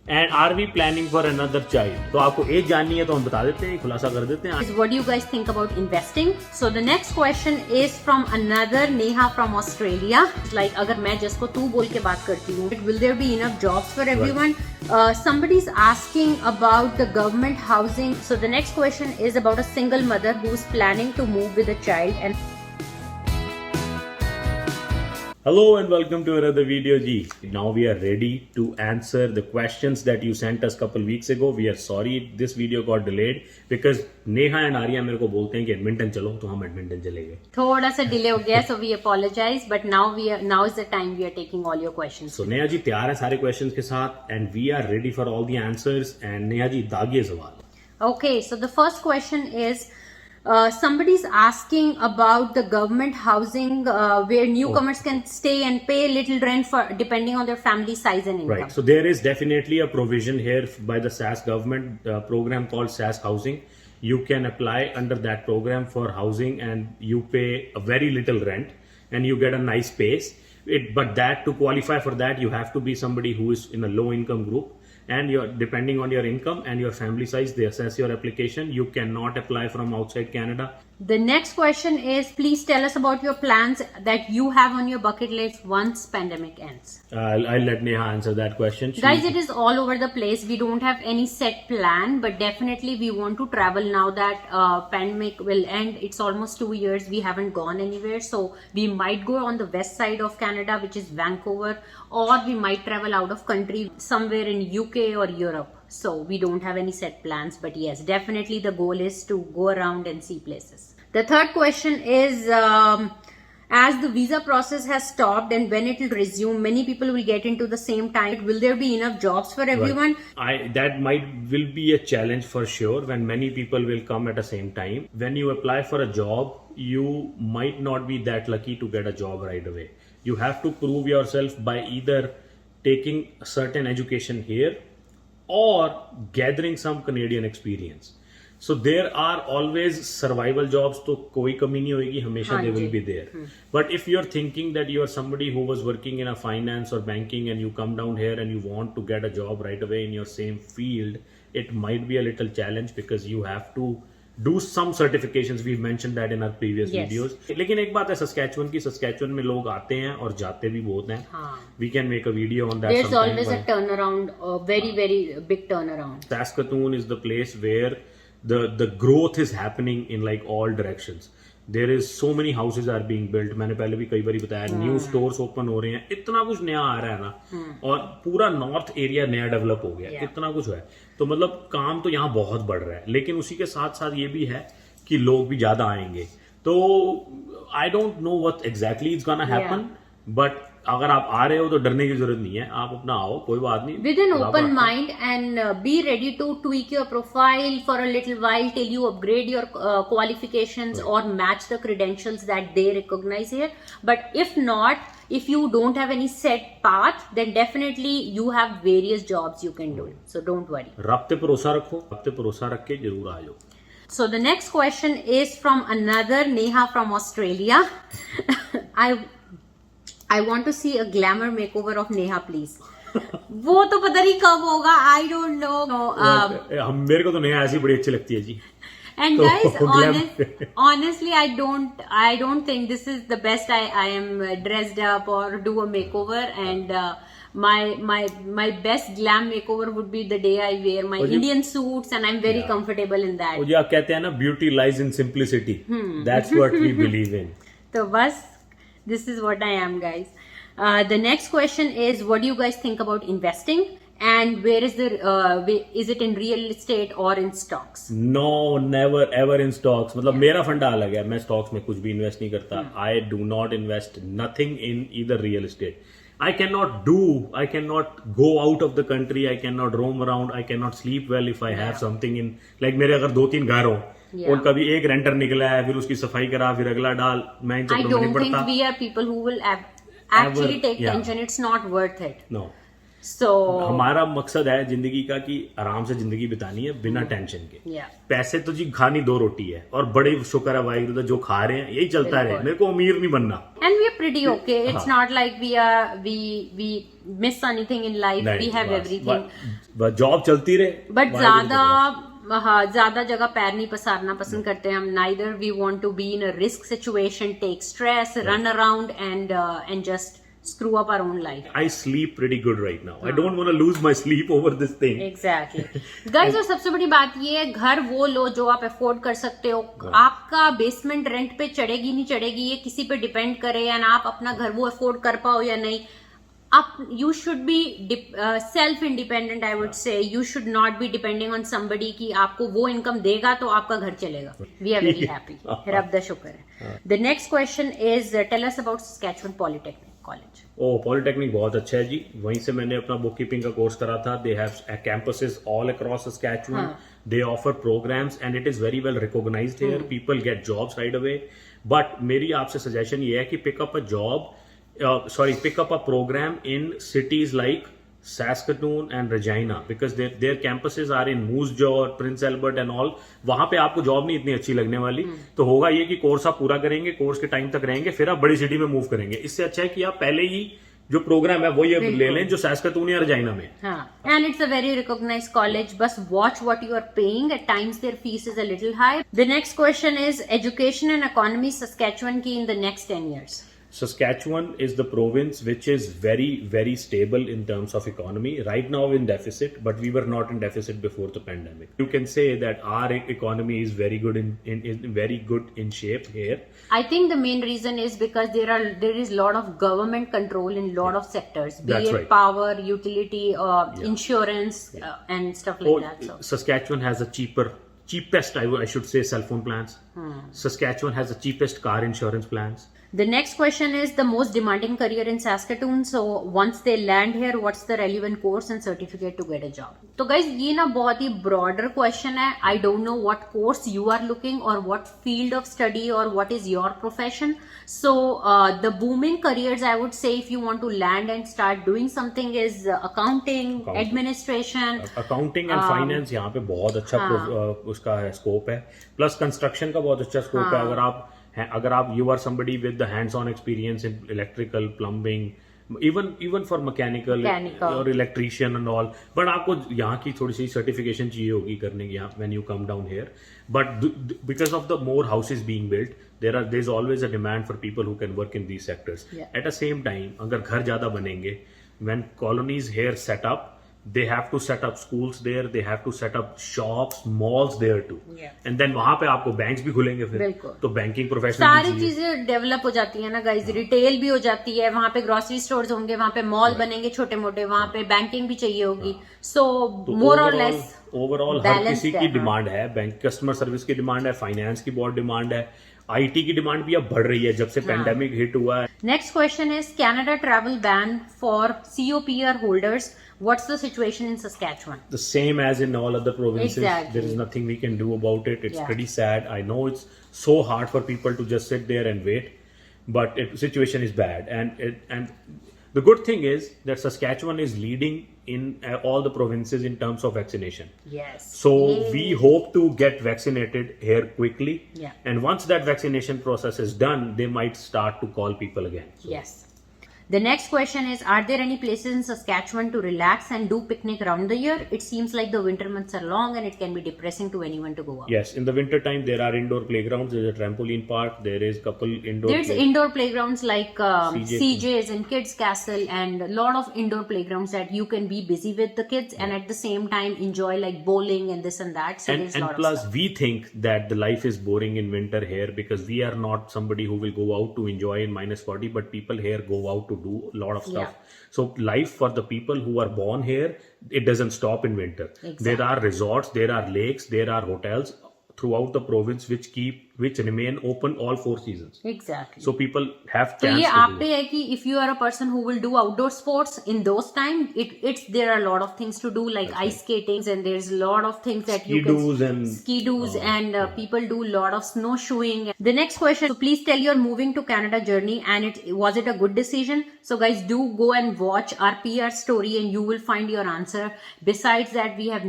And are we planning for another child. तो आपको as जाननी है तो हम बता देते हैं, खुलासा कर देते हैं। What do you guys think about investing? So the next question is from another Neha from Australia. Like अगर मैं जिसको तू बोल के बात करती हूँ, will there be enough jobs for everyone? Somebody is asking about the government housing. So the next question is about a single mother who is planning to move with a child and Hello and welcome to another video Ji. Now we are ready to answer the questions that you sent us couple weeks ago. We are sorry this video got delayed because Neha and Arya मेरे को बोलते हैं कि Edmonton चलो, तो हम Edmonton चले गए। थोड़ा सा डिले हो गया, so we apologize, but now is the time we are taking all your questions. So Neha ji तैयार है सारे questions के साथ and we are ready for all the answers and Neha ji दागिए सवाल। Okay, so the first question is somebody is asking about the government housing where newcomers can stay and pay little rent for depending on their family size and income. Right. So there is definitely a provision here by the SAS government program called SAS Housing. You can apply under that program for housing and you pay a very little rent and you get a nice space. But that to qualify for that, you have to be somebody who is in a low income group. And depending on your income and your family size, they assess your application. You cannot apply from outside Canada. The next question is, please tell us about your plans that you have on your bucket list once pandemic ends. I'll let Neha answer that question. Guys, it is all over the place. We don't have any set plan, but definitely we want to travel now that pandemic will end. It's almost 2 years. We haven't gone anywhere. So we might go on the west side of Canada, which is Vancouver, or we might travel out of country somewhere in UK or Europe. So we don't have any set plans, but yes, definitely the goal is to go around and see places. The third question is, as the visa process has stopped and when it will resume, many people will get into the same time. Will there be enough jobs for everyone? Right. That will be a challenge for sure when many people will come at the same time. When you apply for a job, you might not be that lucky to get a job right away. You have to prove yourself by either taking a certain education here or gathering some Canadian experience. So there are always survival jobs, तो कोई कमी नहीं होगी, हमेशा they will be there. But if you're thinking that you are somebody who was working in a finance or banking and you come down here and you want to get a job right away in your same field, it might be a little challenge because you have to do some certifications. We've mentioned that in our previous videos. लेकिन एक बात है Saskatchewan में लोग आते हैं और जाते भी बहुत हैं. We can make a video on that. There's always a turnaround, a very big turnaround. Saskatoon is the place where the growth is happening in like all directions. There is so many houses are being built. मैंने पहले भी कई बार बताया, new stores open हो रहे हैं, इतना कुछ नया आ रहा है ना, और पूरा नॉर्थ एरिया नया डेवलप हो गया, इतना कुछ है। तो मतलब काम तो यहाँ बहुत बढ़ रहा है, लेकिन उसी के साथ साथ ये भी है कि लोग भी ज्यादा आएंगे। तो I don't know what exactly is gonna happen, but अगर आप आ रहे हो तो डरने की जरूरत नहीं है, आप अपना आओ, कोई बात नहीं। With an open mind and be ready to tweak your profile for a little while till you upgrade your qualifications or match the credentials that they recognize here. But if not, if you don't have any set path, then definitely you have various jobs you can do. So don't worry. रब पे भरोसा रखो, रब पे भरोसा रख के जरूर आ जाओ। So the next question is from another Neha from Australia. I want to see a glamour makeover of Neha, please. वो तो पता नहीं कब होगा, I don't know. मेरे को तो नेहा ऐसी बड़ी अच्छी लगती है जी। And guys, honestly, I don't think this is the best I am dressed up or do a makeover. And my best glam makeover would be the day I wear my Indian suits and I'm very comfortable in that. और ये कहते हैं ना, beauty lies in simplicity. That's what we believe in. तो बस this is what I am, guys. The next question is, what do you guys think about investing? And where is is it in real estate or in stocks? No, never ever in stocks. मतलब मेरा फंडा अलग है, मैं stocks में कुछ भी invest नहीं करता. I do not invest nothing in either real estate. I cannot go out of the country. I cannot roam around. I cannot sleep well if I have something in, like मेरे अगर 2-3 घर हो और कभी एक रेंटर निकला है, फिर उसकी सफाई करा, फिर अगला डाल, मैं इन चक्करों में नहीं पड़ता। I don't think we are people who will actually take tension. It's not worth it. No. So हमारा मकसद है जिंदगी का कि आराम से जिंदगी बितानी है बिना टेंशन के। yeah. पैसे तो जी खानी 2 रोटी है, और बड़े शुक्र है वाहिगुरु जो खा रहे हैं यही चलता रहे, मेरे को अमीर नहीं बनना। And we are pretty okay. It's not like we miss anything in life. We have everything. Job चलती रहे, But ज्यादा जगह पैर नहीं पसारना पसंद करते हम। Neither we want to be in a risk situation, take stress, run around and just screw up our own life. I sleep pretty good right now. I don't want to lose my sleep over this thing. Exactly. Guys, और सबसे बड़ी बात ये है, घर वो लो जो आप अफोर्ड कर सकते हो। आपका बेसमेंट रेंट पे चढ़ेगी नहीं चढ़ेगी ये किसी पे डिपेंड करे, या आप अपना घर वो अफोर्ड कर पाओ या नहीं। आप you should be self independent, I would say. You should not be depending on somebody कि आपको वो इनकम देगा तो आपका घर चलेगा। वी आर वेरी हैप्पी, रब द शुक्र है। The next question is tell us about Saskatchewan Polytechnic college. Polytechnic बहुत अच्छा है जी, वहीं से मैंने अपना बुक कीपिंग का कोर्स करा था। They have campuses all across Saskatchewan. They offer programs and it is very well recognized here. People get jobs right away. But मेरी आपसे सजेशन ये है कि pick up a program in cities like Saskatoon and Regina, because their campuses are in Moose Jaw, Prince Albert and all. वहां पे आपको job नहीं इतनी अच्छी लगने वाली। तो होगा ये कि कोर्स आप पूरा करेंगे, कोर्स के टाइम तक रहेंगे, फिर आप बड़ी सिटी में मूव करेंगे। इससे अच्छा है कि आप पहले ही जो प्रोग्राम है वो ये ले लें जो सैस्कटून या रजाइना में। And it's a very recognised college, बस watch what you are paying. At times their fees is a little high. The next question is education and economy Saskatchewan की in the next 10 years. Saskatchewan is the province which is very, very stable in terms of economy. Right now in deficit, but we were not in deficit before the pandemic. You can say that our economy is very good in shape here. I think the main reason is because there is a lot of government control in lot of sectors, be That's it right. power, utility, insurance, and stuff like that. So. Saskatchewan has cheapest, I should say, cell phone plans. Saskatchewan has the cheapest car insurance plans. The next question is the most demanding career in Saskatoon. So once they land here, what's the relevant course and certificate to get a job? तो guys ये ना बहुत ही broader question है. I don't know what course you are looking or what field of study or what is your profession. So the booming careers, I would say, if you want to land and start doing something, is accounting, administration. Accounting and finance यहाँ पे बहुत अच्छा उसका scope है. Plus construction का बहुत अच्छा scope है. अगर आप you are somebody with the hands-on experience in electrical, plumbing, even for mechanical or electrician and all, but आपको यहाँ की थोड़ी सी certification चाहिए होगी करने की when you come down here. But because of the more houses being built, there's always a demand for people who can work in these sectors. At the same time, अगर घर ज़्यादा बनेंगे, when colonies here set up, they have to set up schools there, they have to set up shops, malls there too. And then वहां पे आपको banks भी खुलेंगे फिर, तो बैंकिंग प्रोफेशनल सारी चीजें डेवलप हो जाती है ना गाइज। रिटेल भी हो जाती है, वहां पे ग्रोसरी स्टोर्स होंगे, वहां पे मॉल बनेंगे छोटे मोटे, वहां पे बैंकिंग भी चाहिए होगी। सो मोर और लेस ओवरऑल हर किसी की डिमांड है। बैंक कस्टमर सर्विस की डिमांड है, फाइनेंस की बहुत डिमांड है, आईटी की डिमांड भी अब बढ़ रही है जब से पैंडेमिक हिट हुआ है। Next question is Canada travel ban for COPR holders. What's the situation in Saskatchewan? The same as in all other provinces. Exactly. There is nothing we can do about it. It's pretty sad. I know it's so hard for people to just sit there and wait, but situation is bad. And the good thing is that Saskatchewan is leading in all the provinces in terms of vaccination. Yes. So we hope to get vaccinated here quickly. Yeah. And once that vaccination process is done, they might start to call people again. So. Yes. The next question is, are there any places in Saskatchewan to relax and do picnic around the year? It seems like the winter months are long and it can be depressing to anyone to go out. Yes, in the winter time there are indoor playgrounds. There's a trampoline park. There is couple indoor. There's indoor playgrounds like CJ's and Kids Castle, and a lot of indoor playgrounds that you can be busy with the kids and at the same time enjoy, like bowling and this and that. So there's a lot and plus of stuff. we think that the life is boring in winter here because we are not somebody who will go out to enjoy in -40, but people here go out to do a lot of stuff. So life for the people who are born here, it doesn't stop in winter. Exactly. There are resorts, there are lakes, there are hotels throughout the province which keep which remain open all 4 seasons. Exactly. So people have तो chance ये to आप do पे it. है कि if you are a person who will do outdoor sports in those time, it's there are a lot of things to do like ice skating, and there's a lot of things that you can Ski-doos and- ski-doos and people do a lot of snowshoeing. The next question, so please tell your moving to Canada journey, and was it a good decision? So guys, do go and watch our PR story and you will find your answer. Besides that, we have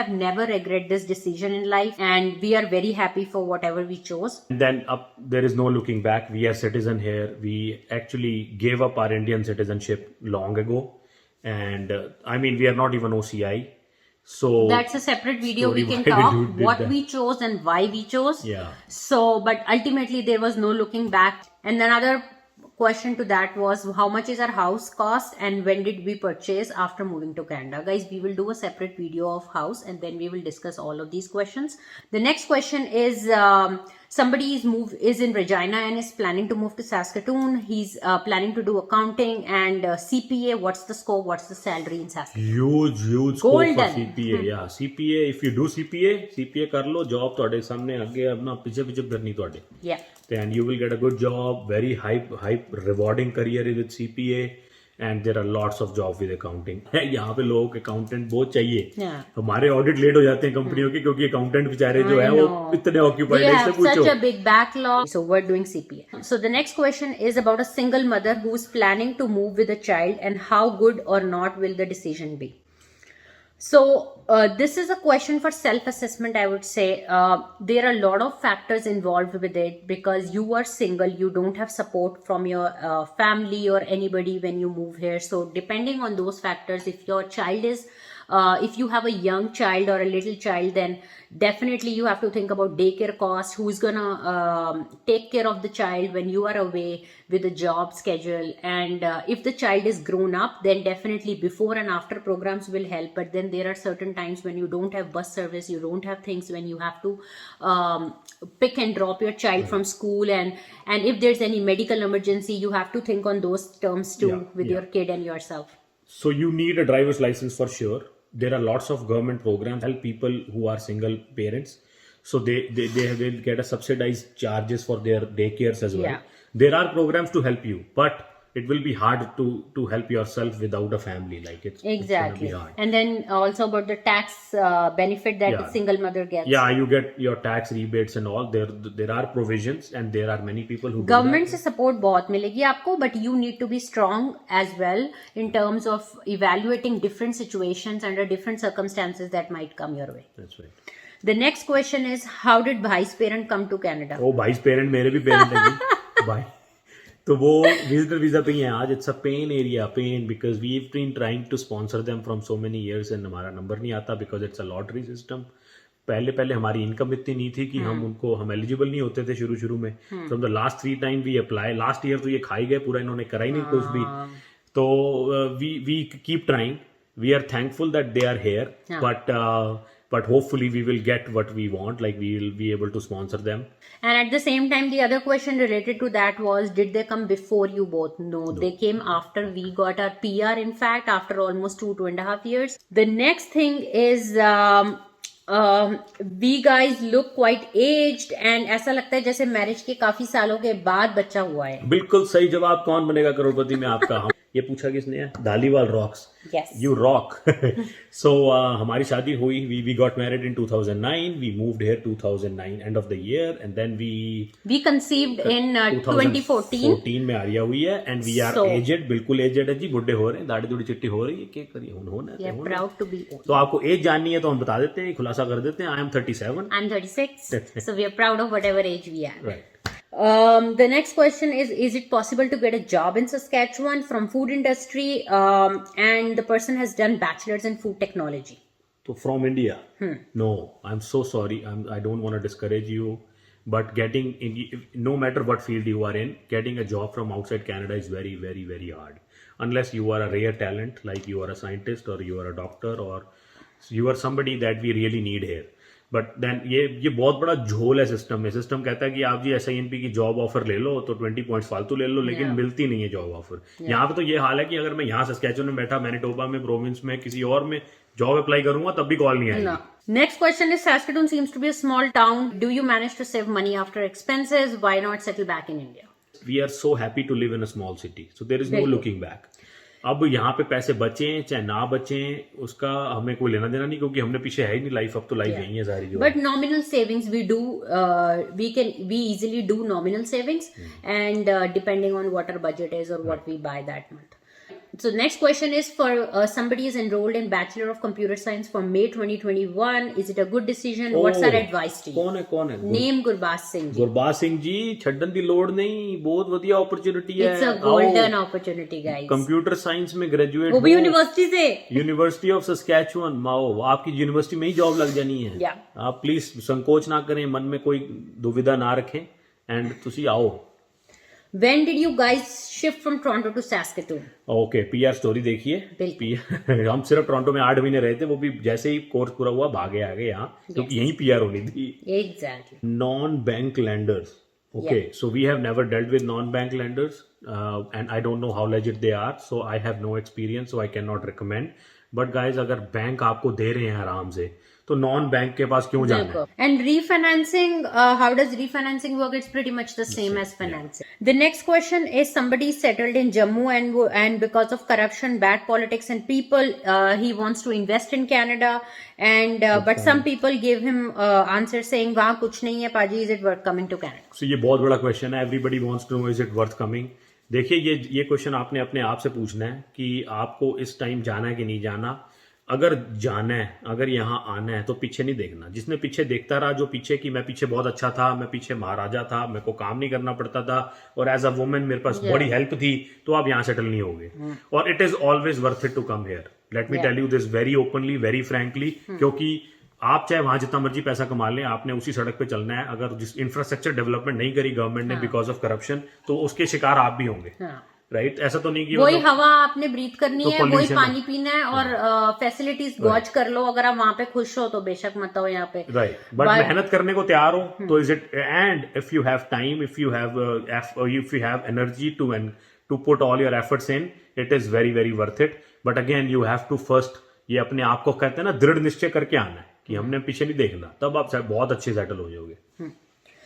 never regret this decision in life, and we are very happy for whatever we chose. And then up, there is no looking back. We are citizen here. We actually gave up our Indian citizenship long ago. And I mean, we are not even OCI. So That's a separate video. We story can why we talk did what that. we chose and why we chose. Yeah. So, but ultimately there was no looking back. And another question to that was how much is our house cost and when did we purchase after moving to Canada? Guys, we will do a separate video of house and then we will discuss all of these questions. The next question is somebody is in Regina and is planning to move to Saskatoon. He's planning to do accounting and CPA. What's the scope? What's the salary in Saskatoon? Huge scope for Golden. CPA. Yeah, CPA. If you do CPA कर लो, job ਤੁਹਾਡੇ ਸਾਹਮਣੇ ਅੱਗੇ ਆਪਣਾ ਪਿੱਛੇ ਕਰਨੀ ਤੁਹਾਡੇ. Yeah. Then you will get a good job, very high rewarding career with CPA, and there are lots of jobs with accounting. यहाँ पे लोगों को accountant बहुत चाहिए. Yeah. हमारे audit late हो जाते हैं कंपनियों के क्योंकि accountant बेचारे जो है वो इतने occupied We है, have इससे पूछो. such a big backlog. So we're doing CPA. So the next question is about a single mother who's planning to move with a child and how good or not will the decision be. So this is a question for self-assessment, I would say. There are a lot of factors involved with it because you are single, you don't have support from your family or anybody when you move here. So depending on those factors, if your child is if you have a young child or a little child, then definitely you have to think about daycare cost, who's gonna take care of the child when you are away with a job schedule. And if the child is grown up, then definitely before and after programs will help. But then there are certain times when you don't have bus service, you don't have things, when you have to pick and drop your child from school, and if there's any medical emergency, you have to think on those terms too with your kid and yourself. So you need a driver's license for sure. There are lots of government programs help people who are single parents. So they will get a subsidized charges for their daycares as well. Yeah. There are programs to help you, but it will be hard to help yourself without a family. Like it's Exactly. gonna be hard. And then also about the tax benefit that the single mother gets. Yeah, you get your tax rebates and all. There are provisions, and there are many people who Government do से support बहुत मिलेगी आपको, but you need to be strong as well in terms of evaluating different situations under different circumstances that might come your way. that. That's right. The next question is, how did Bhai's parent come to Canada? ओ भाई parent मेरे भी parent हैं जी भाई तो वो visitor visa पे ही हैं आज. It's a pain area pain because we have been trying to sponsor them from so many years and हमारा नंबर नहीं आता because it's a lottery system. पहले हमारी इनकम इतनी नहीं थी कि हम एलिजिबल नहीं होते थे शुरू में. From the last 3 time we apply. Last year तो ये खाई गए पूरा, इन्होंने करा ही नहीं कुछ भी. तो we keep trying. We are thankful that they are here, but hopefully we will get what we want, like we will be able to sponsor them. And at the same time, the other question related to that was, did they come before you both? No, they came after we got our PR, in fact, after almost 2.5 years. The next thing is, we guys look quite aged, and ऐसा लगता है जैसे marriage के काफी सालों के बाद बच्चा हुआ है. बिल्कुल सही जवाब. कौन बनेगा करोड़पति में आपका? ये पूछा किसने है? Dhaliwal rocks. Yes. You rock. So हमारी शादी हुई. We got married in 2009. We moved here 2009 end of the year, and then We conceived in 2014. 14 में आर्या हुई है, and we are aged. बिल्कुल aged है जी. बुढ़े हो रहे हैं, दाढ़ी थोड़ी चिट्टी हो रही है. क्या करिए, होना Yeah, है. proud to be old. तो आपको एज जाननी है तो हम बता देते हैं, खुलासा कर देते हैं. I am 37. I'm 36, so we are proud of whatever age we are. Right. The next question is it possible to get a job in Saskatchewan from food industry, and the person has done bachelor's in food technology? So from India? No, I'm so sorry. I don't want to discourage you, but getting in, no matter what field you are in, getting a job from outside Canada is very, very, very hard. Unless you are a rare talent, like you are a scientist or you are a doctor or you are somebody that we really need here. But then ये बहुत बड़ा झोल है system में. System कहता है कि आप जी SINP की जॉब ऑफर ले लो तो 20 पॉइंट्स फालतू ले लो, लेकिन मिलती नहीं है जॉब ऑफर. यहाँ पे तो ये हाल है कि अगर मैं यहाँ सस्कैचुअन में बैठा, मैनिटोबा में, प्रोविंस में, किसी और में जॉब अप्लाई करूंगा तब भी कॉल नहीं आएगी. No. Next question is Saskatoon seems to be a small town. Do you manage to save money after expenses? Why not settle back in India? We are so happy to live in a small city, so there is no बिल्कुल. looking back. अब यहाँ पे पैसे बचें चाहे ना बचें उसका हमें कोई लेना देना नहीं, क्योंकि हमने पीछे है ही नहीं लाइफ. अब तो लाइफ यही है सारी जो. But nominal savings we do, we easily do nominal savings, and depending on what our budget is or what we buy that month. So next question is for somebody is enrolled in Bachelor of Computer Science for May 2021. Is it a good decision? What's our advice to you? कौन है? Name Gurbaz Singh ji. Gurbaz Singh ji, छड्डन दी लोड़ नहीं, बहुत वधिया opportunity है. It's a golden opportunity, guys. Computer science में graduate वो भी यूनिवर्सिटी से. यूनिवर्सिटी ऑफ सस्कैचुअन, माओ आपकी यूनिवर्सिटी में ही जॉब लग जानी है. Yeah. आप प्लीज संकोच ना करें, मन में कोई दुविधा ना रखें, एंड तुसी आओ. When did you guys shift from Toronto to Saskatoon? Okay, PR story देखिए. बिल्कुल. हम सिर्फ टोरंटो में 8 महीने रहे थे, वो भी जैसे ही कोर्स पूरा हुआ भागे आ गए यहाँ, क्योंकि यही PR होनी थी. Exactly. Non bank lenders. Okay, so we have never dealt with non-bank lenders, and I don't know how legit they are, so I have no experience, so I cannot recommend. But guys, अगर bank आपको दे रहे हैं आराम से, तो non bank के पास क्यों जाना है? And refinancing, how does refinancing work? It's pretty much the same as financing. The next question is somebody settled in Jammu and because of corruption, bad politics and people, he wants to invest in Canada, and but some people gave him answer saying वहाँ कुछ नहीं है पाजी, is it worth coming to Canada? So ये बहुत बड़ा question है. Everybody wants to know is it worth coming? देखिए ये क्वेश्चन आपने अपने आप से पूछना है कि आपको इस टाइम जाना है कि नहीं जाना. अगर जाना है, अगर यहाँ आना है, तो पीछे नहीं देखना. जिसने पीछे देखता रहा, जो पीछे कि मैं पीछे बहुत अच्छा था, मैं पीछे महाराजा था, मेरे को काम नहीं करना पड़ता था, और एज अ वुमेन मेरे पास बड़ी हेल्प थी, तो आप यहाँ सेटल नहीं होगे. और it is always worth it to come here. Let me tell you this very openly, very frankly, क्योंकि आप चाहे वहां जितना मर्जी पैसा कमा लें, आपने उसी सड़क पे चलना है. अगर जिस इंफ्रास्ट्रक्चर डेवलपमेंट नहीं करी गवर्नमेंट ने बिकॉज ऑफ करप्शन, तो उसके शिकार आप भी होंगे. राइट ऐसा तो नहीं कि वही हवा आपने ब्रीथ करनी तो है, वही पानी पीना है, और फैसिलिटीज गॉज कर लो. अगर आप वहां पे खुश हो तो बेशक मत हो यहाँ पे. राइट, बट मेहनत करने को तैयार हो तो is it, and if you have time, if you have energy to put all your efforts in, it is very very worth it. But again you have to first, ये अपने आप को कहते हैं ना, दृढ़ निश्चय करके आना है कि हमने पीछे नहीं देखना, तब आप बहुत अच्छे सेटल हो जाओगे.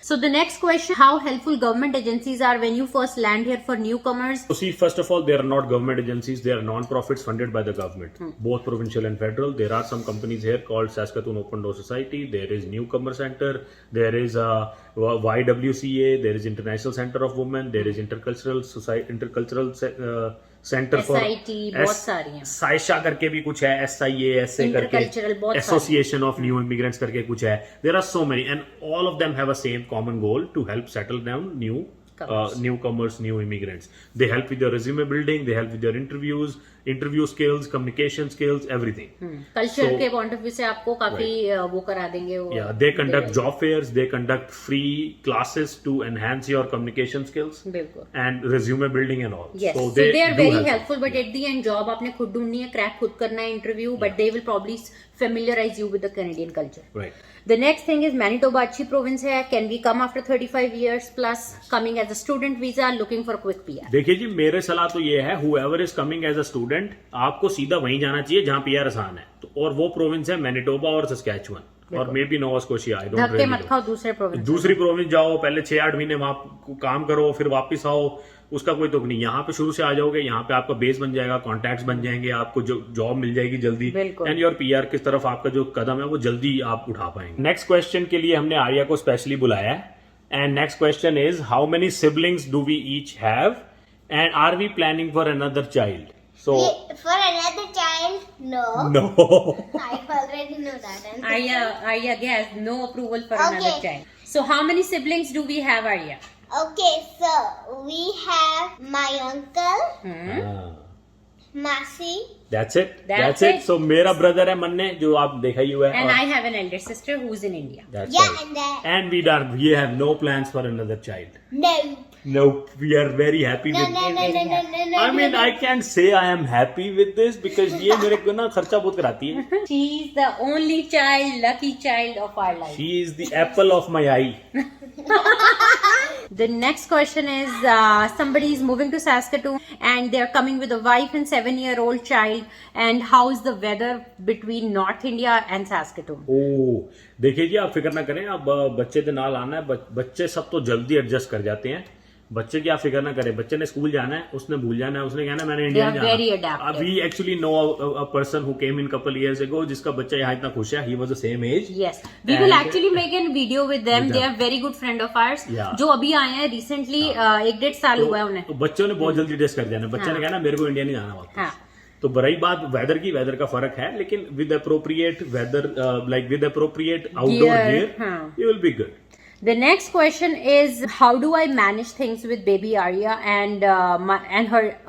So the next question, how helpful government agencies are when you first land here for newcomers? So see, first of all, they are not government agencies. They are non-profits funded by the government, both provincial and federal. There are some companies here called Saskatoon Open Door Society. There is Newcomer Center. There is YWCA. There is International Center of Women. There is Intercultural centre for बहुत सारी हैं. साइशा करके भी कुछ है, SIA करके, association of new immigrants करके कुछ है. There are so many, and all of them have a same common goal, to help settle down newcomers, new immigrants. They help with your resume building, they help with your interview skills, communication skills, everything. Culture के point of view से आपको काफी वो करा देंगे. Yeah, they conduct job fairs, they conduct free classes to enhance your communication skills and resume building and all. Yes, so they are very helpful, but at the end job आपने खुद ढूंढनी है, क्रैक खुद करना है interview, but they will probably familiarize you with the Canadian culture. Right. The next thing is Manitoba अच्छी province है. Can we come after 35 years plus, coming as a student visa, looking for quick PR? देखिए जी, मेरे सलाह तो ये है, whoever is coming as a student, आपको सीधा वहीं जाना चाहिए जहाँ PR आसान है. तो और वो प्रोविंस है मैनिटोबा और सस्कैचुअन और may be Nova Scotia. I don't धक्के मत खाओ दूसरी प्रोविंस जाओ, पहले 6-8 महीने वहां काम करो, फिर वापस आओ, उसका कोई तुक नहीं. यहाँ पे शुरू से आ जाओगे, यहाँ पे आपका बेस बन जाएगा, कॉन्टैक्ट्स बन जाएंगे, आपको जो जॉब मिल जाएगी जल्दी, एंड योर PR की तरफ आपका जो कदम है वो जल्दी आप उठा पाएंगे. नेक्स्ट क्वेश्चन के लिए हमने आर्या को स्पेशली बुलाया है, and next question is how many siblings do we each have, and are we planning for another child? So for another child, no. No. I already know that. Arya guess no approval for another child. So how many siblings do we have, Arya? Okay, so we have my uncle, Masi. That's it. That's it. it. So मेरा brother है मन्ने जो आप देखा ही हुआ है. And और I have an elder sister who's in India. that's Yeah, right. and that. And we have no plans for another child. No. No, we are very happy No, with. no, no, no, no, no, no. I mean, I can't say I am happy with this because ये मेरे को ना खर्चा बहुत कराती है. She's the only child, lucky child of our life. She is the apple of my eye. The next question is somebody is moving to Saskatoon and they're coming with a wife and 7-year-old child. And how is the weather between North India and Saskatoon? ओह देखिए जी आप फिक्र ना करें अब बच्चे के नाल आना है बच्चे सब तो जल्दी एडजस्ट कर जाते हैं बच्चे की आप फिक्र ना करें बच्चे ने स्कूल जाना है उसने भूल जाना है उसने कहना मैंने इंडिया They are very जाना adaptive. अभी actually know a person who came in couple years ago जिसका बच्चा यहाँ इतना खुश है he was the same age Yes, we will And- actually make a video with them. With They them. are very good friend of ours. Yeah. जो अभी आए हैं recently 1-1.5 साल हुआ है उन्हें. तो बच्चों ने बहुत जल्दी एडजस्ट कर जाना बच्चे ने हाँ. कहना मेरे को इंडिया नहीं जाना वापस हाँ. तो बड़ी बात वेदर का फर्क है लेकिन with appropriate weather like with appropriate outdoor Gear, gear हाँ. You will be good. The next question is how do I manage things with baby Arya and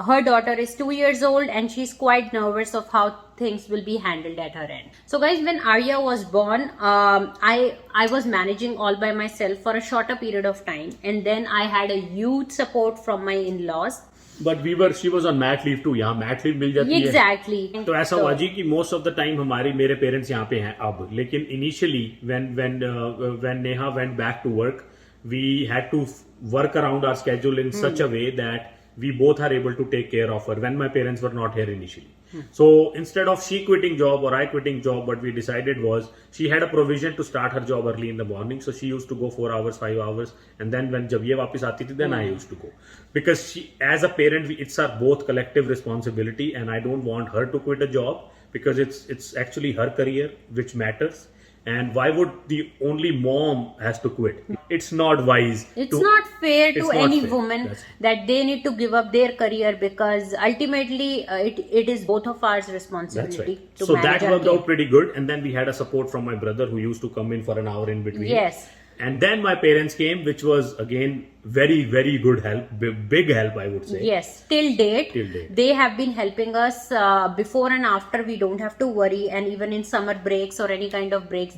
her daughter is 2 years old and she's quite nervous of how things will be handled at her end. So guys, when Arya was born, I was managing all by myself for a shorter period of time and then I had a huge support from my in-laws. But she was on mat leave too यहाँ mat leave मिल जाती है Exactly. तो ऐसा हुआ जी कि most of the time मेरे पेरेंट्स यहाँ पे हैं अब लेकिन initially when Neha went back to work we had to work around our schedule in such a way that we both are able to take care of her when my parents were not here initially. So instead of she quitting job or I quitting job, what we decided was she had a provision to start her job early in the morning. So she used to go 4 hours, 5 hours. And then when jab ye वापस आती थी, then I used to go. Because she, as a parent, it's our both collective responsibility and I don't want her to quit a job because it's actually her career which matters. And why would the only mom has to quit? It's not wise. It's not fair to It's not any fair. woman That's- that they need to give up their career because ultimately it is both of our That's responsibility right. to So manage that our worked kid. out pretty good. And then we had a support from my brother who used to come in for an hour in between. Yes. And then my parents came, which was again very, very good help. Big help, I would say. Yes, till date, Till date. they have been helping us before and after. We don't have to worry, and even in summer breaks or any kind of breaks,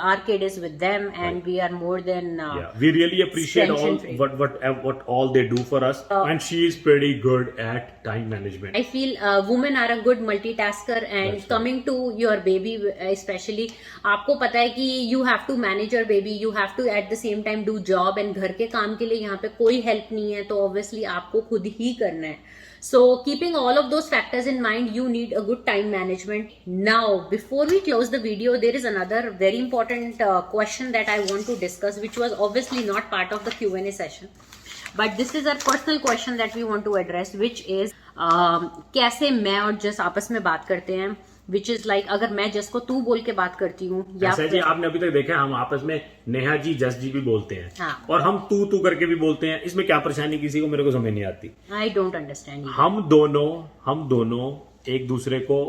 our kid is with them, and Right. we are more than Yeah, we really appreciate all tension-free. what all they do for us, and she is pretty good at time management. I feel women are a good multitasker, and That's right. coming to your baby, especially, आपको पता है कि you have to manage your baby, you have to at the same time do job, and घर के काम के लिए यहाँ पे कोई help नहीं है, तो obviously आपको खुद ही करना है. So keeping all of those factors in mind, you need a good time management. Now, before we close the video, there is another very important question that I want to discuss, which was obviously not part of the Q&A session. But this is our personal question that we want to address, which is कैसे मैं और जस आपस में बात करते हैं, which is like अगर मैं जस को तू बोल के बात करती हूँ या ऐसा जी आपने अभी तक देखा है हम आपस में नेहा जी जस जी भी बोलते हैं हाँ. और हम तू करके भी बोलते हैं इसमें क्या परेशानी किसी को मेरे को समझ नहीं आती. I don't understand. हम दोनों एक दूसरे को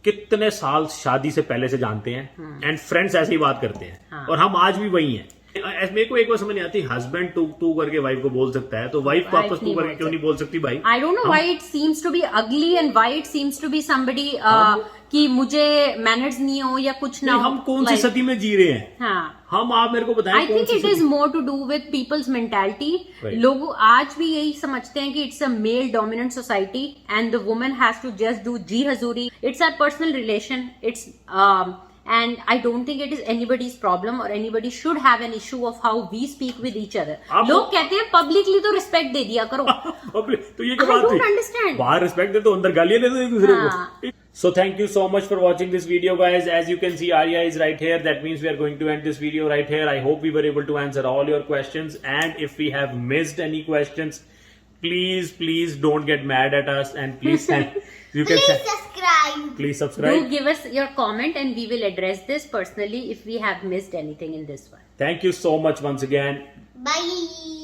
कितने साल शादी से पहले से जानते हैं एंड फ्रेंड्स ऐसे ही बात करते हैं हाँ. और हम आज भी वही हैं. मेरे को एक बार समझ नहीं आती हस्बैंड तू करके वाइफ को बोल सकता है तो वाइफ को Wife आपस नहीं तू करके बोल क्यों नहीं बोल सकती भाई. I don't know why it seems to be ugly and why it seems to be somebody कि मुझे मैनर्स नहीं हो या कुछ ना नहीं, हो. हम कौन सी Like, सदी में जी रहे हैं. हाँ. हम आप मेरे को बताएं I कौन think सी it is सदी. more to do with people's mentality. Right. लोग आज भी यही समझते हैं कि it's a male dominant society and the woman has to just do जी हजूरी. It's our personal relation. It's and I don't think it is anybody's problem or anybody should have an issue of how we speak with each other. आप- लोग कहते हैं publicly तो respect दे दिया करो. तो ये क्या I बात don't हुई? understand. बाहर रिस्पेक्ट दे तो अंदर गालियां दे दो एक दूसरे हाँ. को. So thank you so much for watching this video, guys. As you can see, Arya is right here. That means we are going to end this video right here. I hope we were able to answer all your questions. And if we have missed any questions, please don't get mad at us and please send. You can Please send. subscribe. Please Do subscribe. give us your comment and we will address this personally if we have missed anything in this one. Thank you so much once again. Bye.